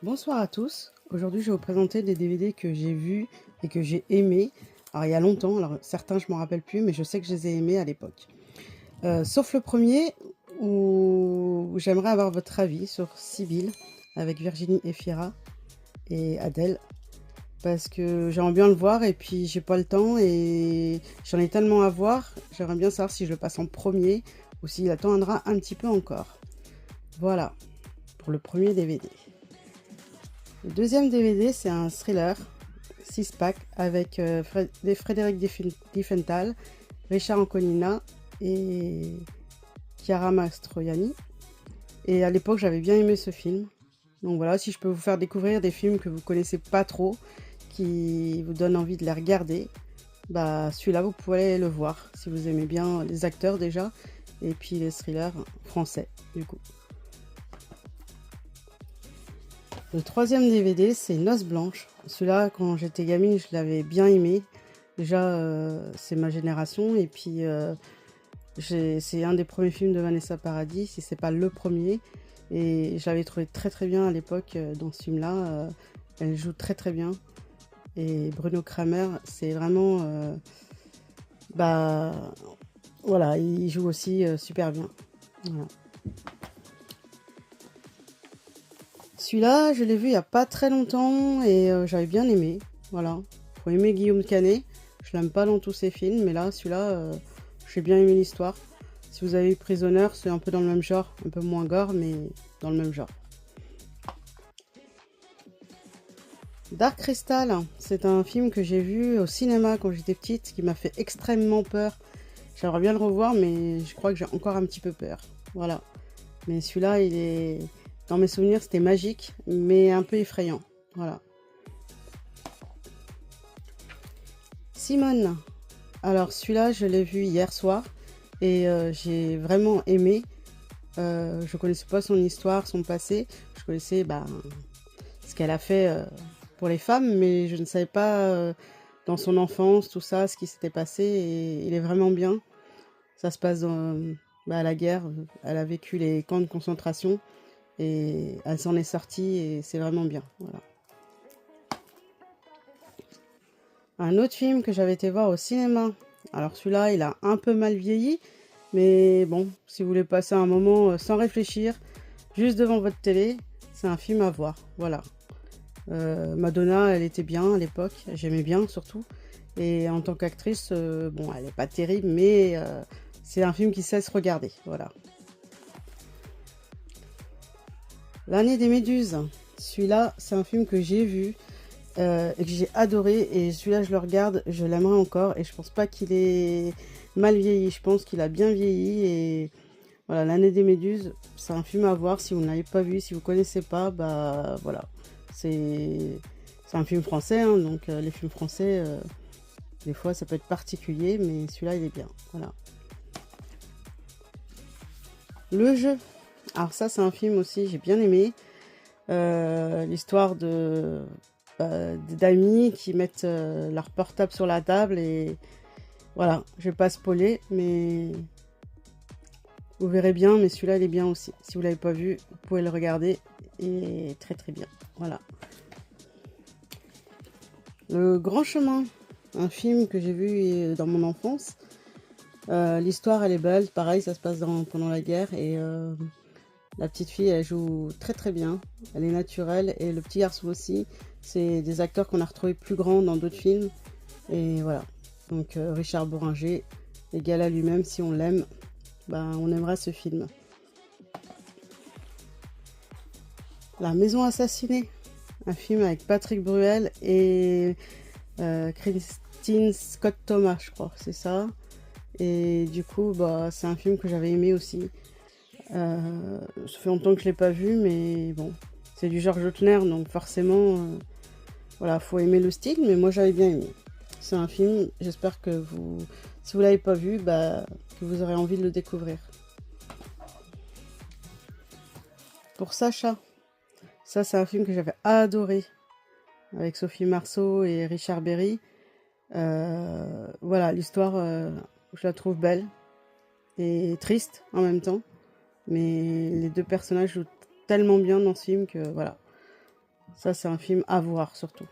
Bonsoir à tous. Aujourd'hui, je vais vous présenter des DVD que j'ai vus et que j'ai aimés. Alors, il y a longtemps, alors certains je m'en rappelle plus, mais je sais que je les ai aimés à l'époque. Sauf le premier où j'aimerais avoir votre avis sur Sibylle avec Virginie Efira et Adèle. Parce que j'aimerais bien le voir et puis j'ai pas le temps et j'en ai tellement à voir. J'aimerais bien savoir si je le passe en premier ou s'il attendra un petit peu encore. Voilà pour le premier DVD. Le deuxième DVD, c'est un thriller 6-pack avec Frédéric Diffenthal, Richard Anconina et Chiara Mastroianni. Et à l'époque, j'avais bien aimé ce film. Donc voilà, si je peux vous faire découvrir des films que vous connaissez pas trop, qui vous donnent envie de les regarder, bah celui-là, vous pouvez le voir si vous aimez bien les acteurs déjà, et puis les thrillers français du coup. Le troisième DVD, c'est Noces blanches. Celui-là, quand j'étais gamine, je l'avais bien aimé. Déjà, c'est ma génération. Et puis, c'est un des premiers films de Vanessa Paradis, si c'est pas le premier. Et je l'avais trouvé très très bien à l'époque dans ce film-là. Elle joue très très bien. Et Bruno Kramer, c'est vraiment... bah, voilà, il joue aussi super bien. Voilà. Celui-là, je l'ai vu il n'y a pas très longtemps et j'avais bien aimé. Voilà. Faut aimer Guillaume Canet. Je l'aime pas dans tous ses films, mais là, celui-là, j'ai bien aimé l'histoire. Si vous avez vu Prisonnier, c'est un peu dans le même genre. Un peu moins gore, mais dans le même genre. Dark Crystal, c'est un film que j'ai vu au cinéma quand j'étais petite, qui m'a fait extrêmement peur. J'aimerais bien le revoir, mais je crois que j'ai encore un petit peu peur. Voilà. Mais celui-là, il est... Dans mes souvenirs, c'était magique, mais un peu effrayant. Voilà. Simone. Alors celui-là, je l'ai vu hier soir et j'ai vraiment aimé. Je connaissais pas son histoire, son passé. Je connaissais ce qu'elle a fait pour les femmes, mais je ne savais pas dans son enfance, tout ça, ce qui s'était passé. Et il est vraiment bien. Ça se passe à la guerre. Elle a vécu les camps de concentration. Et elle s'en est sortie et c'est vraiment bien. Voilà. Un autre film que j'avais été voir au cinéma. Alors celui-là, il a un peu mal vieilli. Mais bon, si vous voulez passer un moment sans réfléchir, juste devant votre télé, c'est un film à voir. Voilà. Madonna, elle était bien à l'époque. J'aimais bien surtout. Et en tant qu'actrice, bon, elle n'est pas terrible, mais c'est un film qui sait se regarder. Voilà. L'année des Méduses. Celui-là, c'est un film que j'ai vu et que j'ai adoré. Et celui-là, je le regarde, je l'aimerais encore. Et je pense pas qu'il est mal vieilli. Je pense qu'il a bien vieilli. Et voilà, L'année des Méduses, c'est un film à voir. Si vous ne l'avez pas vu, si vous connaissez pas, bah voilà. C'est un film français, hein, donc les films français, des fois, ça peut être particulier. Mais celui-là, il est bien. Voilà. Le jeu. Alors ça, c'est un film aussi, j'ai bien aimé. L'histoire d'amis qui mettent leur portable sur la table et voilà, je vais pas spoiler, mais vous verrez bien, mais celui-là il est bien aussi. Si vous l'avez pas vu, vous pouvez le regarder et très très bien. Voilà. Le Grand Chemin, un film que j'ai vu dans mon enfance. L'histoire elle est belle, pareil, ça se passe pendant la guerre et la petite fille, elle joue très très bien. Elle est naturelle. Et le petit garçon aussi. C'est des acteurs qu'on a retrouvés plus grands dans d'autres films. Et voilà. Donc Richard Bohringer, égal à lui-même, si on l'aime, on aimera ce film. La Maison assassinée. Un film avec Patrick Bruel et Christine Scott Thomas, je crois. C'est ça. Et du coup, c'est un film que j'avais aimé aussi. Ça fait longtemps que je l'ai pas vu, mais bon, c'est du Georges Lautner, donc forcément, voilà, faut aimer le style, mais moi j'avais bien aimé. C'est un film, j'espère que si vous l'avez pas vu, que vous aurez envie de le découvrir. Pour Sacha, ça c'est un film que j'avais adoré, avec Sophie Marceau et Richard Berry. Voilà, l'histoire, je la trouve belle et triste en même temps. Mais les deux personnages jouent tellement bien dans ce film que voilà. Ça, c'est un film à voir, surtout.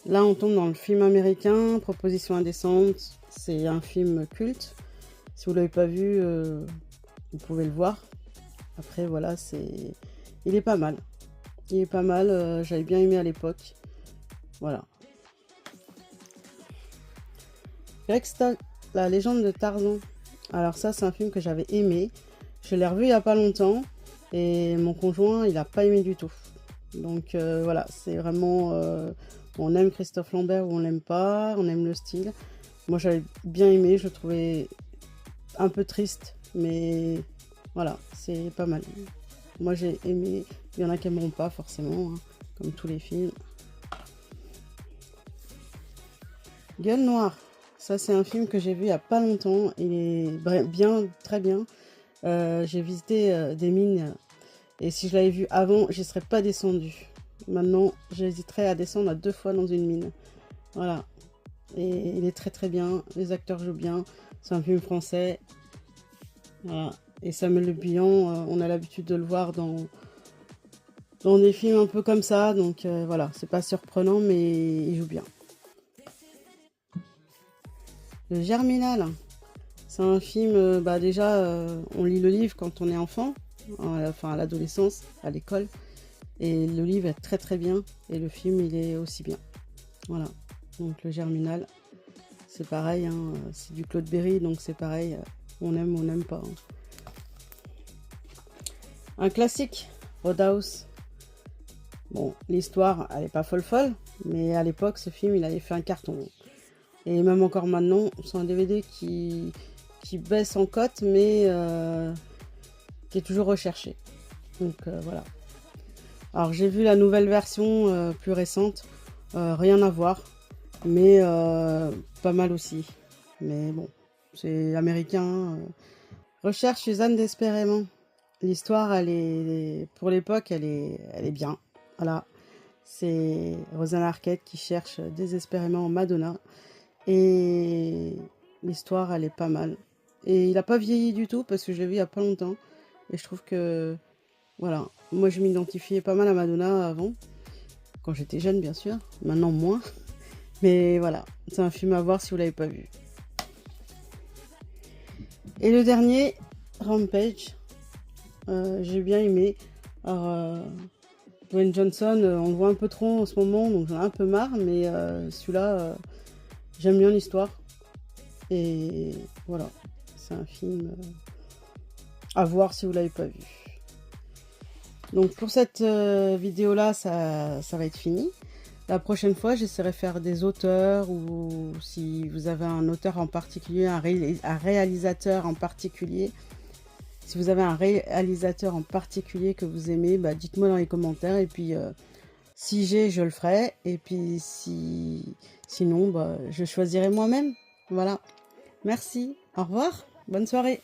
Là, on tombe dans le film américain, Proposition indécente. C'est un film culte. Si vous ne l'avez pas vu, vous pouvez le voir. Après, voilà, il est pas mal. Il est pas mal, j'avais bien aimé à l'époque. Voilà. Greg, la légende de Tarzan. Alors ça, c'est un film que j'avais aimé. Je l'ai revu il n'y a pas longtemps. Et mon conjoint, il n'a pas aimé du tout. Donc voilà, c'est vraiment... on aime Christophe Lambert ou on l'aime pas. On aime le style. Moi, j'avais bien aimé. Je le trouvais un peu triste. Mais voilà, c'est pas mal. Moi, j'ai aimé. Il y en a qui n'aimeront pas forcément, hein, comme tous les films. Gueule noire. Ça, c'est un film que j'ai vu il n'y a pas longtemps. Il est bien, très bien. J'ai visité des mines. Et si je l'avais vu avant, j'y serais pas descendue. Maintenant, j'hésiterais à descendre à 2 fois dans une mine. Voilà. Et il est très très bien. Les acteurs jouent bien. C'est un film français. Voilà. Et Samuel Le Bihan, on a l'habitude de le voir dans des films un peu comme ça. Donc voilà, c'est pas surprenant, mais il joue bien. Le Germinal. C'est un film, déjà, on lit le livre quand on est enfant. Enfin, à l'adolescence, à l'école. Et le livre est très très bien. Et le film, il est aussi bien. Voilà. Donc le Germinal, c'est pareil. Hein, c'est du Claude Berry, donc c'est pareil. On aime ou on n'aime pas. Hein. Un classique, Roadhouse. Bon, l'histoire, elle est pas folle folle. Mais à l'époque, ce film, il avait fait un carton. Et même encore maintenant, c'est un DVD qui baisse en cote, mais qui est toujours recherché. Donc voilà. Alors j'ai vu la nouvelle version plus récente, rien à voir, mais pas mal aussi. Mais bon, c'est américain. Recherche Suzanne désespérément. L'histoire, pour l'époque, elle est bien. Voilà, c'est Rosanna Arquette qui cherche désespérément Madonna. Et l'histoire, elle est pas mal. Et il n'a pas vieilli du tout parce que je l'ai vu il n'y a pas longtemps. Et je trouve que, voilà, moi je m'identifiais pas mal à Madonna avant. Quand j'étais jeune, bien sûr. Maintenant, moins. Mais voilà, c'est un film à voir si vous ne l'avez pas vu. Et le dernier, Rampage. J'ai bien aimé. Alors, Dwayne Johnson, on le voit un peu trop en ce moment, donc j'en ai un peu marre. Mais celui-là, j'aime bien l'histoire. Et voilà, c'est un film à voir si vous ne l'avez pas vu. Donc pour cette vidéo-là, ça va être fini. La prochaine fois, j'essaierai de faire des auteurs ou si vous avez un auteur en particulier, un réalisateur en particulier. Si vous avez un réalisateur en particulier que vous aimez, dites-moi dans les commentaires. Et puis, si je le ferai. Et puis, sinon, je choisirai moi-même. Voilà. Merci. Au revoir. Bonne soirée.